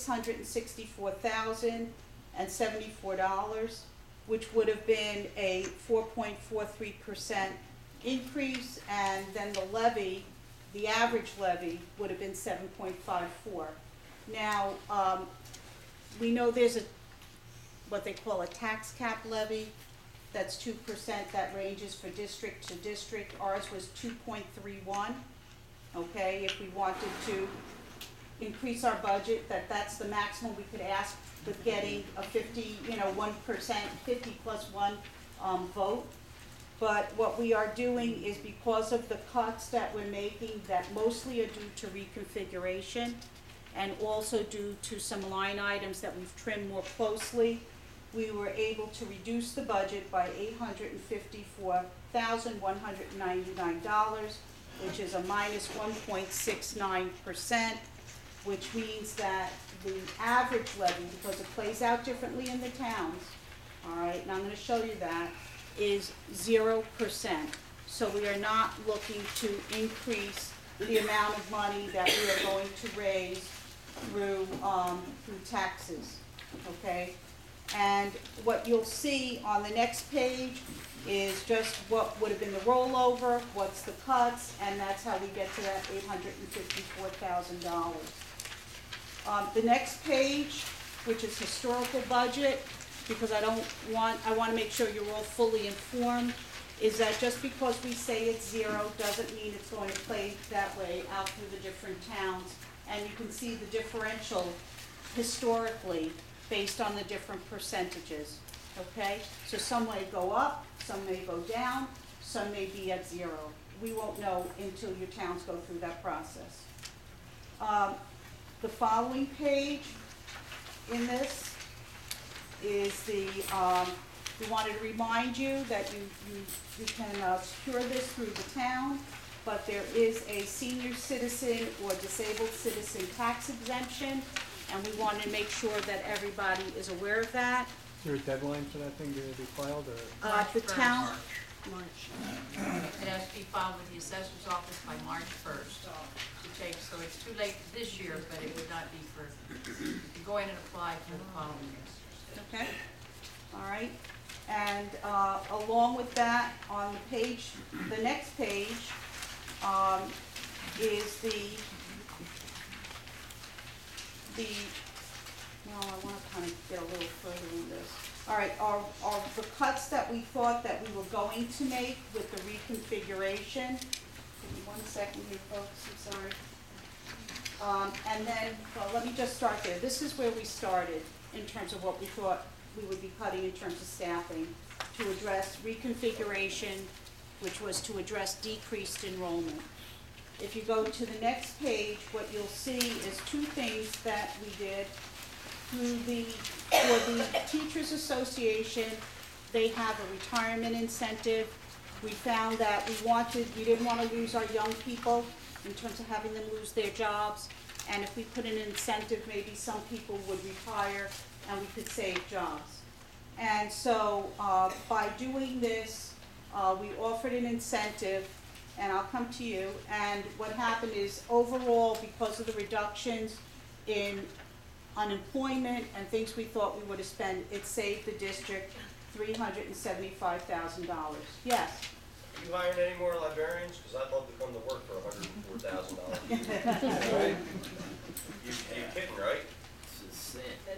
$664,074, which would have been a 4.43% increase, and then the levy, the average levy, would have been 7.54. Now, we know there's what they call a tax cap levy. That's 2%. That ranges for district to district. Ours was 2.31. Okay, if we wanted to increase our budget, that's the maximum we could ask with getting a 1%, 50 plus 1 vote. But what we are doing is, because of the cuts that we're making, that mostly are due to reconfiguration and also due to some line items that we've trimmed more closely, we were able to reduce the budget by $854,199, which is a minus 1.69%, which means that the average levy, because it plays out differently in the towns, all right, and I'm going to show you that, is 0%. So we are not looking to increase the amount of money that we are going to raise through taxes, okay? And what you'll see on the next page is just what would have been the rollover, what's the cuts, and that's how we get to that $854,000. The next page, which is historical budget, because I want to make sure you're all fully informed, is that just because we say it's 0 doesn't mean it's going to play that way out through the different towns. And you can see the differential historically based on the different percentages, okay? So some may go up, some may go down, some may be at 0. We won't know until your towns go through that process. The following page in this is we wanted to remind you that you can secure this through the town, but there is a senior citizen or disabled citizen tax exemption, and we want to make sure that everybody is aware of that. Is there a deadline for that thing to be filed, or? The town, March. It has to be filed with the assessor's office by March 1st. So it's too late this year, but it would not be for, you can go in and apply for the following years. okay, all right. And along with that, on the next page, is well, I want to kind of get a little further in this. All right, are the cuts that we thought that we were going to make with the reconfiguration. Give me 1 second here, folks, I'm sorry. And then, well, let me just start there. This is where we started in terms of what we thought we would be cutting in terms of staffing to address reconfiguration, which was to address decreased enrollment. If you go to the next page, what you'll see is 2 things that we did. For the Teachers Association, they have a retirement incentive. We found that we didn't want to lose our young people in terms of having them lose their jobs. And if we put an incentive, maybe some people would retire and we could save jobs. And so by doing this, we offered an incentive, and I'll come to you. And what happened is, overall, because of the reductions in unemployment and things we thought we would have spent, it saved the district $375,000. Yes? Are you hiring any more librarians? Because I'd love to come to work for $104,000. Right? You're kidding, right?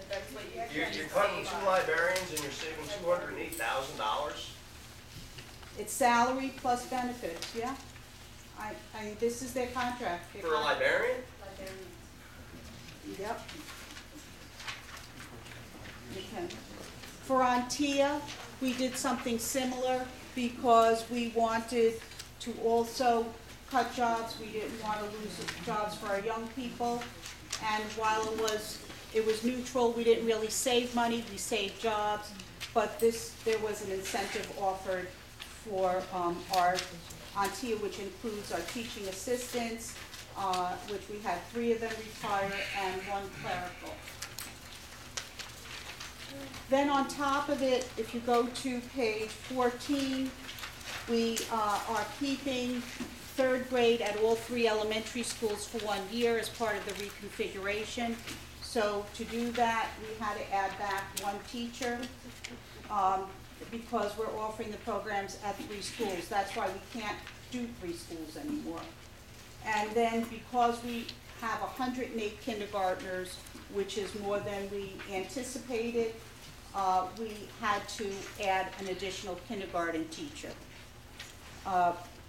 That's what You're cutting 2 librarians and you're saving $208,000? It's salary plus benefits, yeah? This is their contract. For a librarian? Yep. Okay. For Antia, we did something similar because we wanted to also cut jobs. We didn't want to lose jobs for our young people. And while it was neutral, we didn't really save money, we saved jobs. But there was an incentive offered for our Antia, which includes our teaching assistants, which we had 3 of them retire and 1 clerical. Then on top of it, if you go to page 14, we are keeping 3rd grade at all 3 elementary schools for 1 year as part of the reconfiguration. So to do that, we had to add back one teacher, because we're offering the programs at 3 schools. That's why we can't do 3 schools anymore. And then because we have 108 kindergartners, which is more than we anticipated, we had to add an additional kindergarten teacher.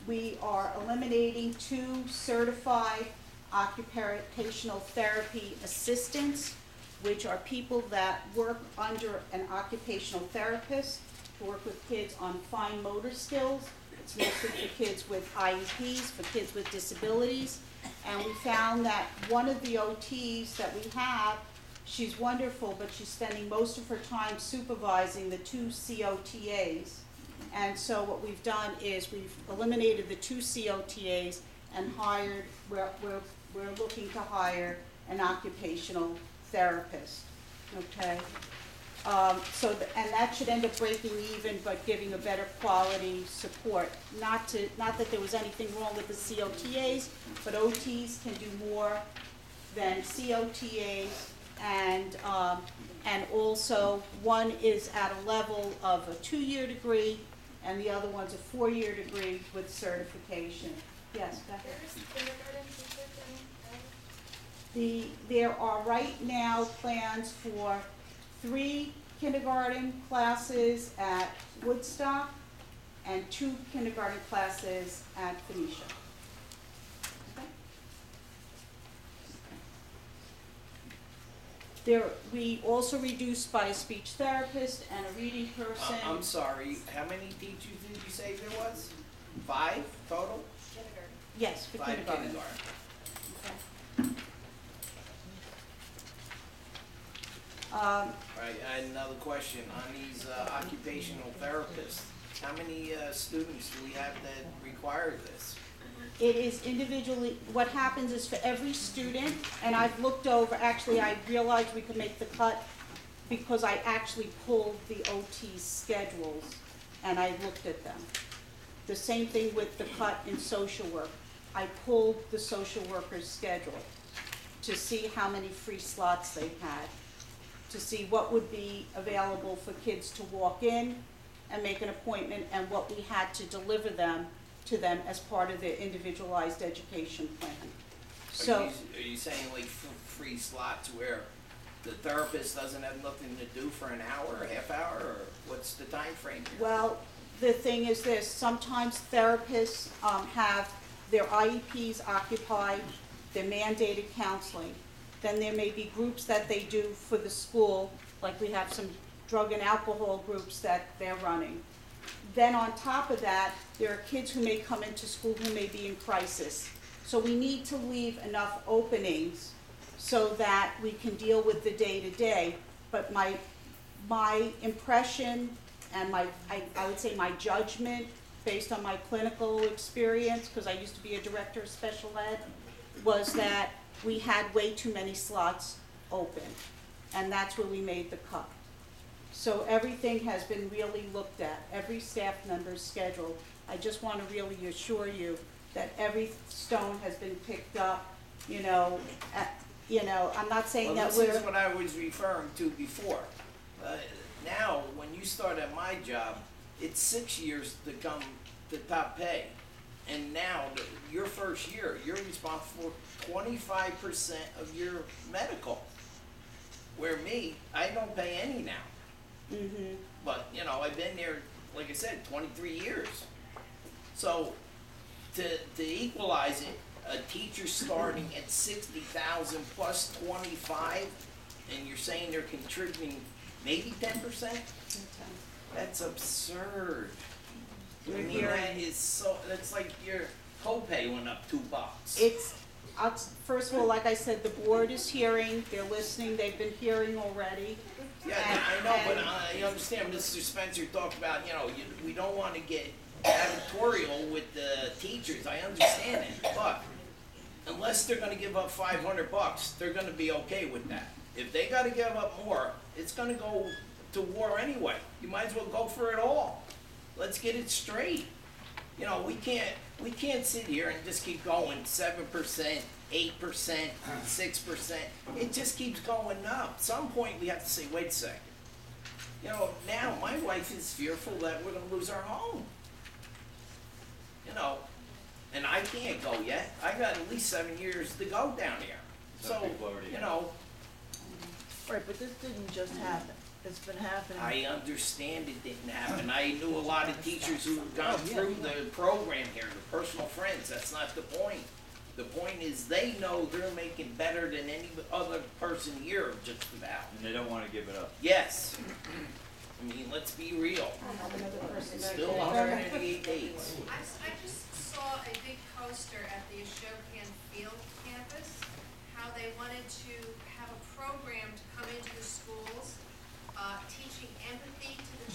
We are eliminating 2 certified occupational therapy assistants, which are people that work under an occupational therapist to work with kids on fine motor skills. It's mostly for kids with IEPs, for kids with disabilities. And we found that one of the OTs that we have, she's wonderful, but she's spending most of her time supervising the 2 COTAs. And so what we've done is we've eliminated the 2 COTAs and hired, we're looking to hire an occupational therapist, okay? And that should end up breaking even, but giving a better quality support. Not that there was anything wrong with the COTAs, but OTs can do more than COTAs, and also one is at a level of a 2-year degree, and the other one's a 4-year degree with certification. Yes, go ahead. There's kindergarten teachers There are right now plans for 3 kindergarten classes at Woodstock and 2 kindergarten classes at Phoenicia. We also reduced by a speech therapist and a reading person. I'm sorry, how many teachers did you say there was? 5 total? kindergarten. Yes, for 5 kindergarten. kindergarten. Okay. All right, I had another question on these occupational therapists. How many students do we have that require this? It is individually, what happens is for every student, and I've looked over, actually I realized we could make the cut because I actually pulled the OT schedules and I looked at them. The same thing with the cut in social work. I pulled the social worker's schedule to see how many free slots they had, to see what would be available for kids to walk in and make an appointment, and what we had to deliver to them as part of their individualized education plan. So, Are you saying like free slots where the therapist doesn't have nothing to do for an hour, a half hour, or what's the time frame here? well, the thing is this, sometimes therapists have their IEPs occupied, their mandated counseling. Then there may be groups that they do for the school, like we have some drug and alcohol groups that they're running. Then on top of that, there are kids who may come into school who may be in crisis. So we need to leave enough openings so that we can deal with the day-to-day. But my impression and I would say my judgment, based on my clinical experience, because I used to be a director of special ed, was that we had way too many slots open. And that's where we made the cut. So everything has been really looked at, every staff member's schedule. I just want to really assure you that every stone has been picked up, I'm not saying that This is what I was referring to before. Now, when you start at my job, it's 6 years to come to top pay. And now, your first year, you're responsible for 25% of your medical. Where me, I don't pay any now. Mm-hmm. But, I've been there, like I said, 23 years. So, to equalize it, a teacher starting at 60,000 plus 25, and you're saying they're contributing maybe 10%? That's absurd. I mean, that's like your copay went up $2. First of all, like I said, the board is hearing, they're listening, they've been hearing already. Yeah, I know, but I understand Mr. Spencer talked about, we don't want to get editorial with the teachers. I understand it, but unless they're going to give up $500, they're going to be okay with that. If they got to give up more, it's going to go to war anyway. You might as well go for it all. Let's get it straight. We can't sit here and just keep going 7%, 8%, 6%. It just keeps going up. At some point, we have to say, wait a second. You know, now my wife is fearful that we're gonna lose our home. You know, and I can't go yet. I got at least 7 years to go down here. Some So, people already you have. know, Right, but this didn't just happen. It's been happening. I understand it didn't happen. I knew a lot of teachers who've gone through the program here, the personal friends. That's not the point. The point is they know they're making better than any other person here, just about. And they don't wanna give it up. Yes. I mean, let's be real. It's still 188 days. I just saw a big poster at the Ashokan Field campus, how they wanted to have a program to come into the schools, teaching empathy to the